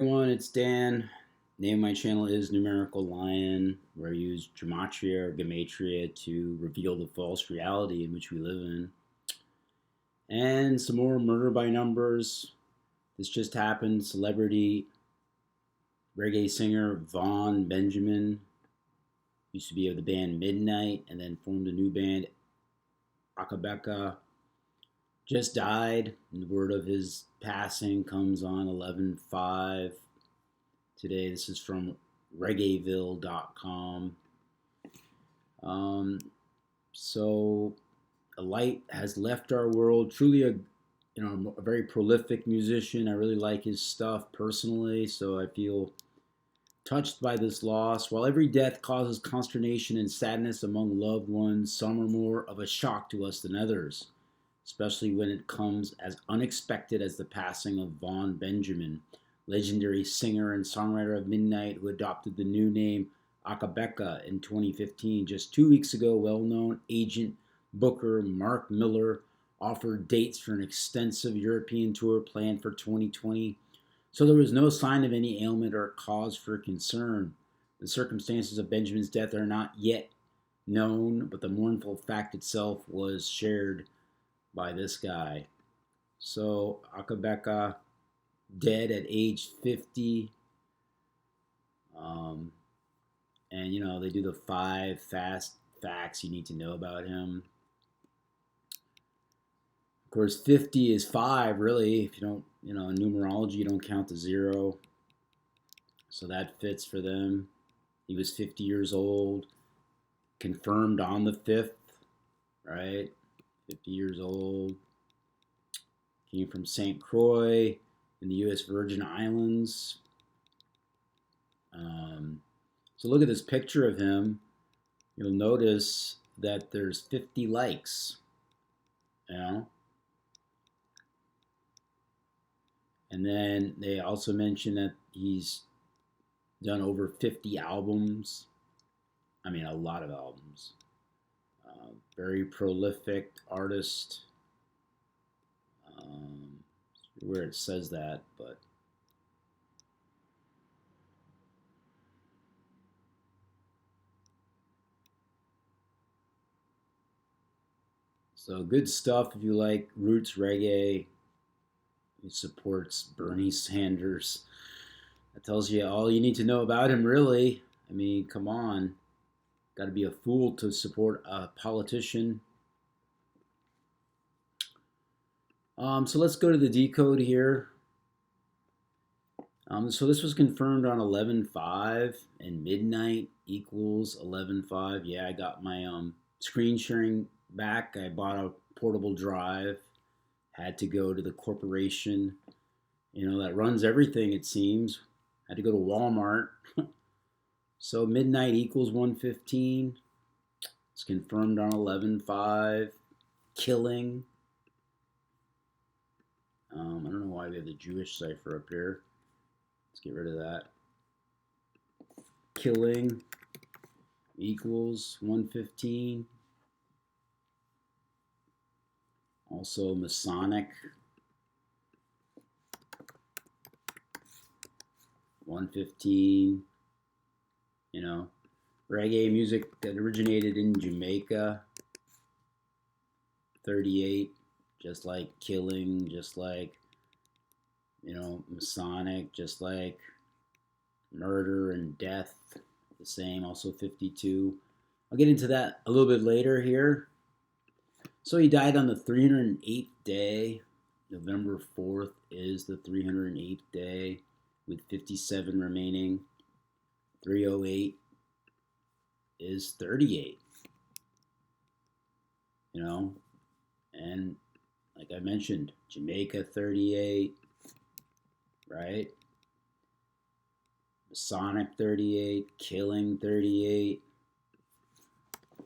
Everyone, it's Dan. Name of my channel is Numerical Lion, where I use gematria or gematria to reveal the false reality in which we live in. And some more murder by numbers. This just happened. Celebrity reggae singer Vaughn Benjamin used to be of the band Midnite and then formed a new band, Akae Beka. Just died. And the word of his passing comes on 11/5 today. This is from reggaeville.com. So a light has left our world. Truly a very prolific musician. I really like his stuff personally, so I feel touched by this loss. While every death causes consternation and sadness among loved ones, some are more of a shock to us than others, especially when it comes as unexpected as the passing of Vaughn Benjamin, legendary singer and songwriter of Midnite, who adopted the new name Akae Beka in 2015. Just 2 weeks ago, well-known agent booker Mark Miller offered dates for an extensive European tour planned for 2020. So there was no sign of any ailment or cause for concern. The circumstances of Benjamin's death are not yet known, but the mournful fact itself was shared by this guy. So Akae Beka dead at age 50. And they do the 5 fast facts you need to know about him. Of course, 50 is 5, really. If you don't, in numerology, you don't count the 0. So that fits for them. He was 50 years old, confirmed on the 5th, right? 50 years old. Came from St. Croix in the U.S. Virgin Islands. So look at this picture of him. You'll notice that there's 50 likes, And then they also mention that he's done over 50 albums. I mean, a lot of albums. Very prolific artist. Where it says that, but so good stuff if you like roots reggae. He supports Bernie Sanders. That tells you all you need to know about him, really. I mean, come on. Got to be a fool to support a politician. So let's go to the decode here. So this was confirmed on 11/5, and Midnite equals 11/5. Yeah, I got my screen sharing back. I bought a portable drive. Had to go to the corporation, that runs everything, it seems. Had to go to Walmart. So Midnite equals 115. It's confirmed on 11/5. Killing. I don't know why we have the Jewish cipher up here. Let's get rid of that. Killing equals 115. Also Masonic. 115. Reggae music that originated in Jamaica. 38. Just like killing, just like, Masonic, just like murder and death, the same, also 52. I'll get into that a little bit later here. So he died on the 308th day. November 4th is the 308th day with 57 remaining. 308 is 38. And like I mentioned, Jamaica 38, right? Masonic 38, killing 38,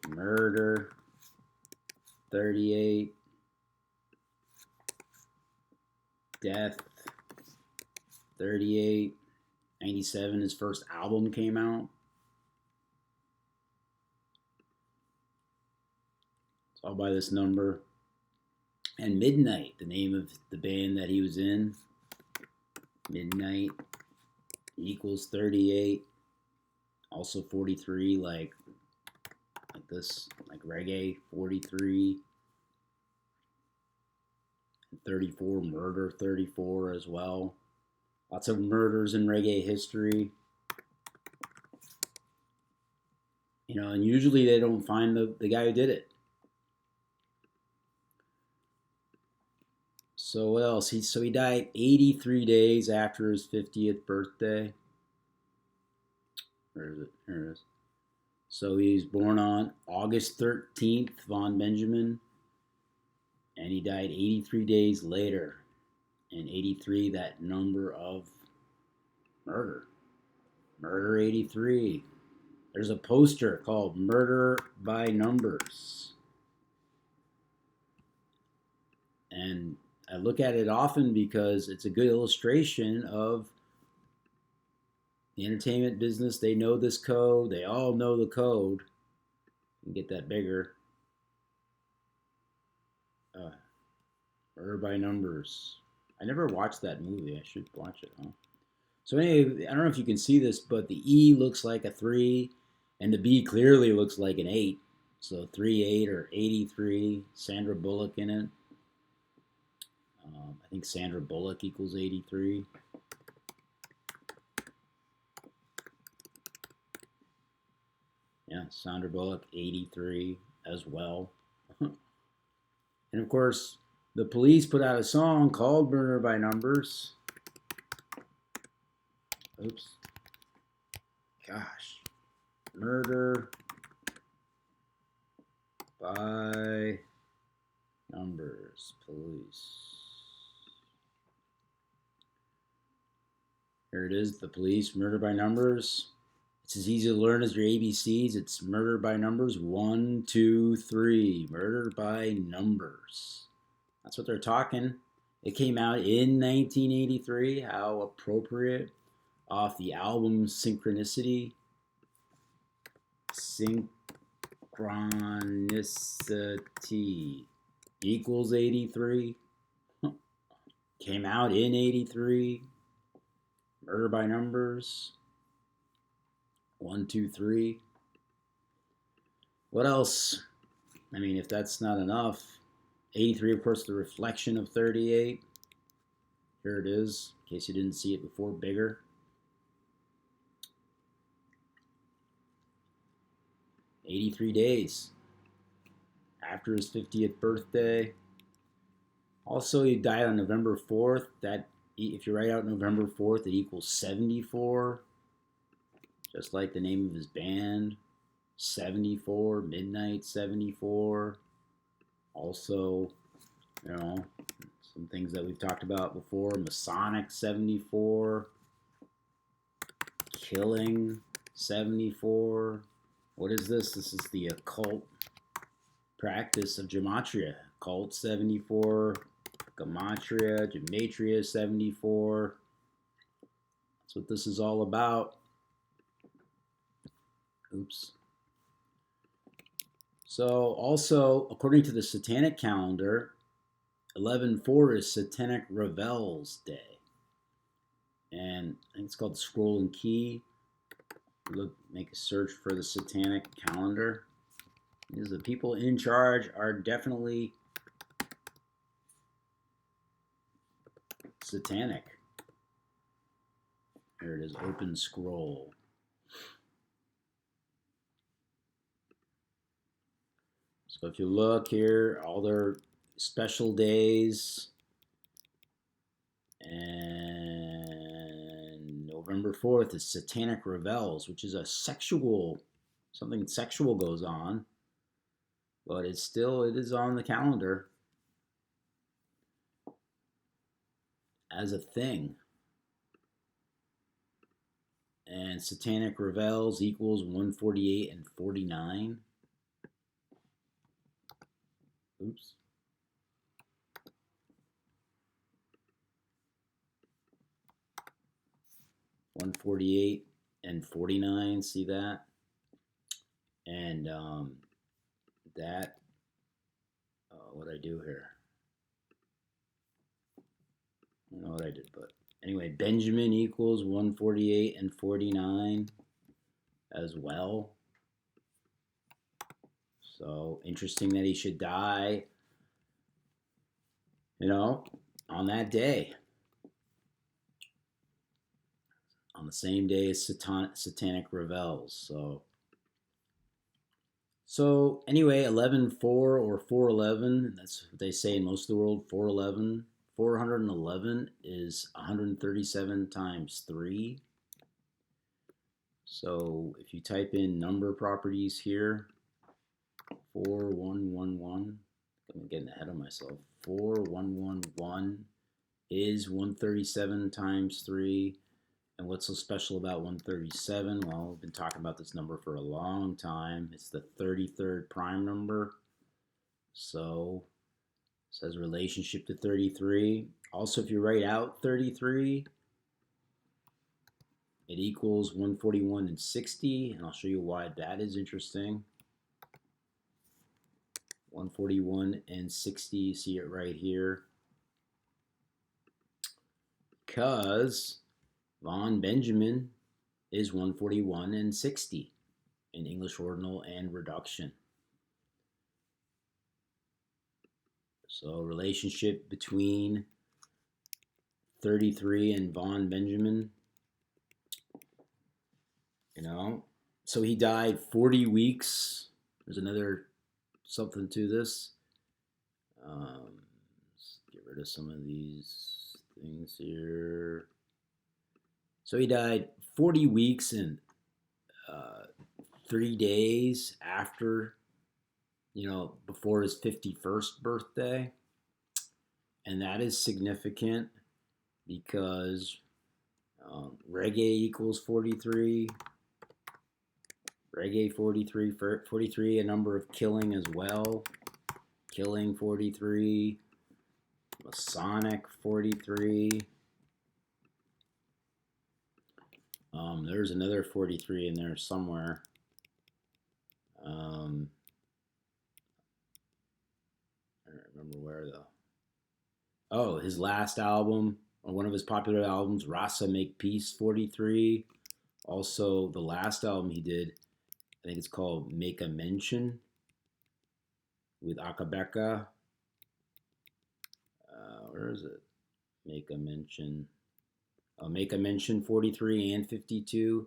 murder 38, death 38, 97 his first album came out. It's all by this number. And Midnite, the name of the band that he was in. Midnite. equals 38. Also 43, like this, like reggae, 43. 34, murder 34 as well. Lots of murders in reggae history. You know, and usually they don't find the guy who did it. So what else? He died 83 days after his 50th birthday. Where is it? Here it is. So he was born on August 13th, Vaughn Benjamin, and he died 83 days later. And 83, that number of murder. Murder 83. There's a poster called Murder by Numbers. And I look at it often because it's a good illustration of the entertainment business. They know this code. They all know the code. You can get that bigger. Murder by Numbers. I never watched that movie. I should watch it, huh? So anyway, I don't know if you can see this, but the E looks like a 3, and the B clearly looks like an 8. So 38 or 83. Sandra Bullock in it. I think Sandra Bullock equals 83. Yeah, Sandra Bullock, 83 as well. And of course, the Police put out a song called Murder by Numbers. Oops. Gosh. Murder by Numbers. Police. Here it is, the Police, Murder by Numbers. It's as easy to learn as your ABCs. It's Murder by Numbers. 1, 2, 3. Murder by Numbers. That's what they're talking. It came out in 1983. How appropriate. Off the album Synchronicity. Synchronicity equals 83. Came out in 83. Murder by Numbers. 1, 2, 3. What else? I mean, if that's not enough, 83, of course, the reflection of 38. Here it is, in case you didn't see it before, bigger. "83 days after his 50th birthday." Also, he died on November 4th. That, if you write out November 4th, it equals 74. Just like the name of his band, 74, Midnite 74. Also, you know, some things that we've talked about before, Masonic 74, Killing 74. What is this? This is the occult practice of gematria. Cult 74, gematria 74. That's what this is all about. Oops. So also, according to the Satanic calendar, 11/4 is Satanic Revel's Day. And I think it's called Scroll and Key. Make a search for the Satanic calendar. Because the people in charge are definitely satanic. Here it is, Open Scroll. So if you look here, all their special days, and November 4th is Satanic Revels, which is a sexual, something sexual goes on, but it is on the calendar as a thing. And Satanic Revels equals 148 and 49. Oops. $148 and 49. See that? And that. What I do here? I don't know what I did, but Anyway, Benjamin equals 148 and 49 as well. So interesting that he should die, on that day. On the same day as Satanic Revels. So anyway, 11.4 or 411, that's what they say in most of the world, 411. 411 is 137 times 3. So if you type in number properties here, 4111, I'm getting ahead of myself. 4111 is 137 times 3. And what's so special about 137? Well, we've been talking about this number for a long time. It's the 33rd prime number. So it says relationship to 33. Also, if you write out 33, it equals 141 and 60. And I'll show you why that is interesting. 141 and 60, you see it right here. Because Vaughn Benjamin is 141 and 60 in English ordinal and reduction. So relationship between 33 and Vaughn Benjamin, So he died 40 weeks. There's another something to this. Let's get rid of some of these things here. So he died 40 weeks and 3 days after, before his 51st birthday. And that is significant because reggae equals 43. Reggae 43, 43, a number of killing as well. Killing 43. Masonic 43. There's another 43 in there somewhere. I don't remember where though. Oh, his last album, or one of his popular albums, Rasa Make Peace 43. Also, the last album he did, I think it's called Make a Mention with Akae Beka. Where is it? Make a Mention. Make a Mention 43 and 52.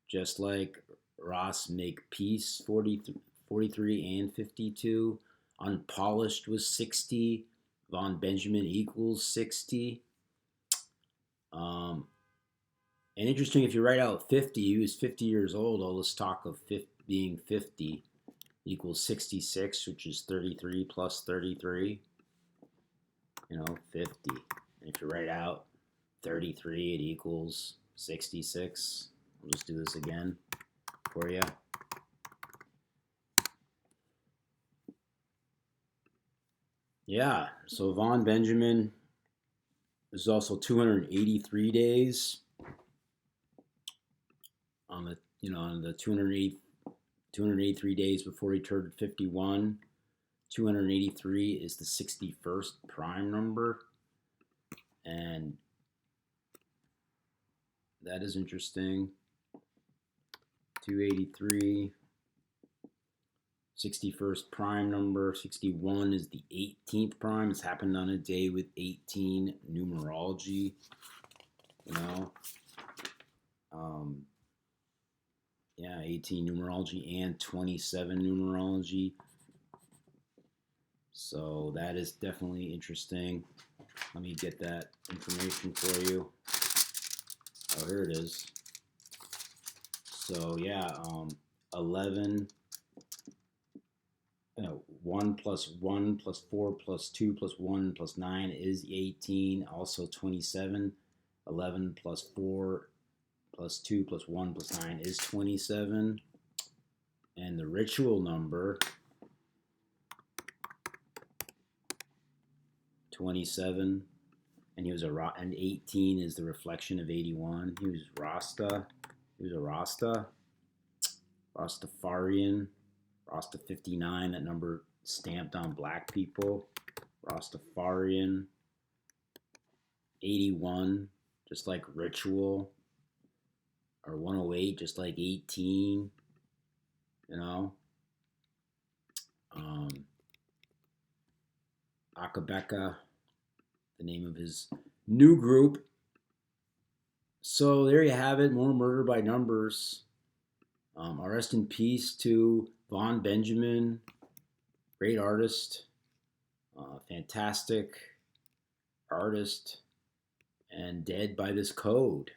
Just like Ross Make Peace 43 and 52. Unpolished was 60. Vaughn Benjamin equals 60. And interesting, if you write out 50, he was 50 years old. All this talk of being 50 equals 66, which is 33 plus 33. 50. And if you write out 33, it equals 66. I'll just do this again for you. Yeah, so Vaughn Benjamin is also 283 days on the on the 283 days before he turned 51. 283 is the 61st prime number, and that is interesting. 283, 61st prime number. 61 is the 18th prime. It's happened on a day with 18 numerology. Yeah, 18 numerology and 27 numerology. So that is definitely interesting. Let me get that information for you. Oh, here it is. So yeah, 11, 1 plus 1 plus 4 plus 2 plus 1 plus 9 is 18. Also 27. 11 plus 4 plus 2 plus 1 plus 9 is 27. And the ritual number, 27. And he was and 18 is the reflection of 81. He was Rasta. He was a Rasta. Rastafarian. Rasta 59, that number stamped on black people. Rastafarian. 81, just like Ritual, or 108, just like 18, you know. Um, Akae Beka, the name of his new group. So there you have it, more Murder by Numbers. Rest in peace to Vaughn Benjamin, great artist, fantastic artist, and dead by this code,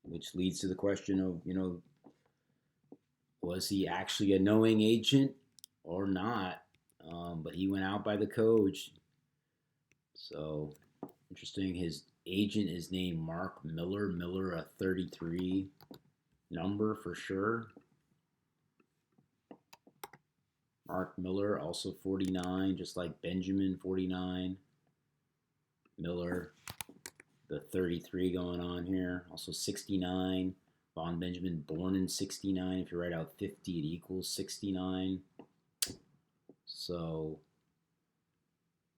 which leads to the question of, was he actually a knowing agent or not? But he went out by the code. So interesting. His agent is named Mark Miller. Miller, a 33 number for sure. Mark Miller, also 49, just like Benjamin, 49. Miller, the 33 going on here. Also 69. Vaughn Benjamin, born in 69. If you write out 50, it equals 69. So,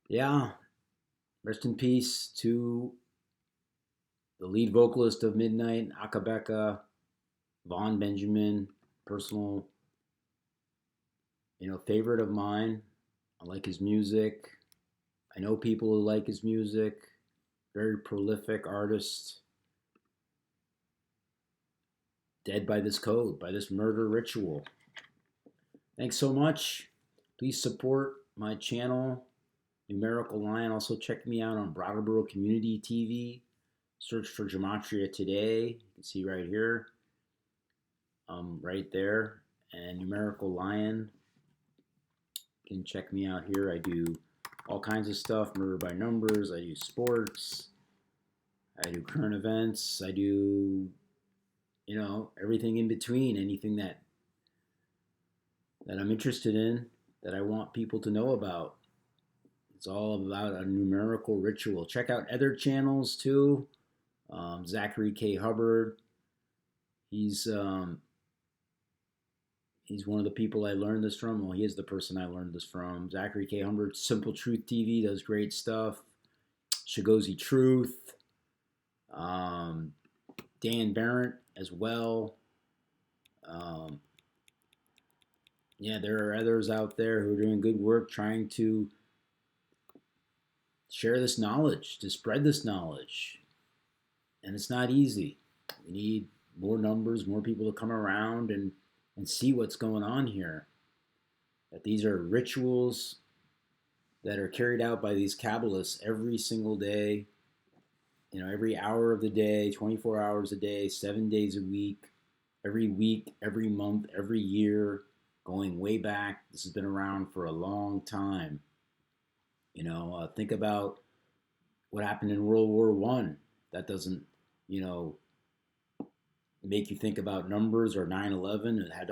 yeah. Rest in peace to the lead vocalist of Midnite, Akae Beka, Vaughn Benjamin, personal, favorite of mine. I like his music. I know people who like his music. Very prolific artist. Dead by this code, by this murder ritual. Thanks so much. Please support my channel, Numerical Lion. Also check me out on Brattleboro Community TV. Search for Gematria Today. You can see right here. Right there. And Numerical Lion. You can check me out here. I do all kinds of stuff. Murder by Numbers. I do sports. I do current events. I do, everything in between. Anything that I'm interested in, that I want people to know about. It's all about a numerical ritual. Check out other channels too. Zachary K. Hubbard. He's one of the people I learned this from. Well, he is the person I learned this from. Zachary K. Hubbard, Simple Truth TV, does great stuff. Shigozi Truth. Dan Barrett as well. There are others out there who are doing good work trying to share this knowledge, to spread this knowledge. And it's not easy. We need more numbers, more people to come around and see what's going on here. That these are rituals that are carried out by these Kabbalists every single day, every hour of the day, 24 hours a day, 7 days a week, every month, every year, going way back. This has been around for a long time. Think about what happened in World War I. That doesn't, make you think about numbers, or 9/11. It had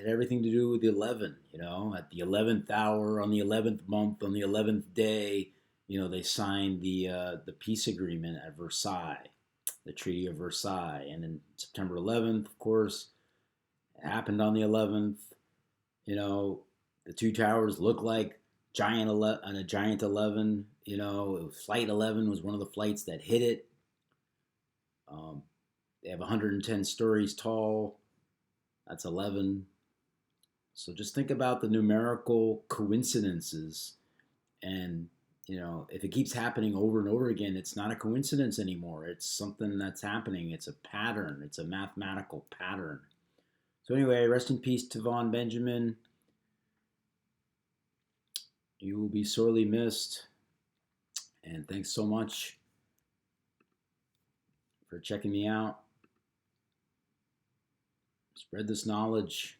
everything to do with the 11. At the 11th hour, on the 11th month, on the 11th day, they signed the peace agreement at Versailles, the Treaty of Versailles, and then September 11th, of course, it happened on the 11th. The two towers look like giant 11. Flight 11 was one of the flights that hit it. They have 110 stories tall. That's 11. So just think about the numerical coincidences. And, if it keeps happening over and over again, it's not a coincidence anymore. It's something that's happening. It's a pattern. It's a mathematical pattern. So anyway, rest in peace to Vaughn Benjamin. You will be sorely missed. And thanks so much for checking me out. Spread this knowledge.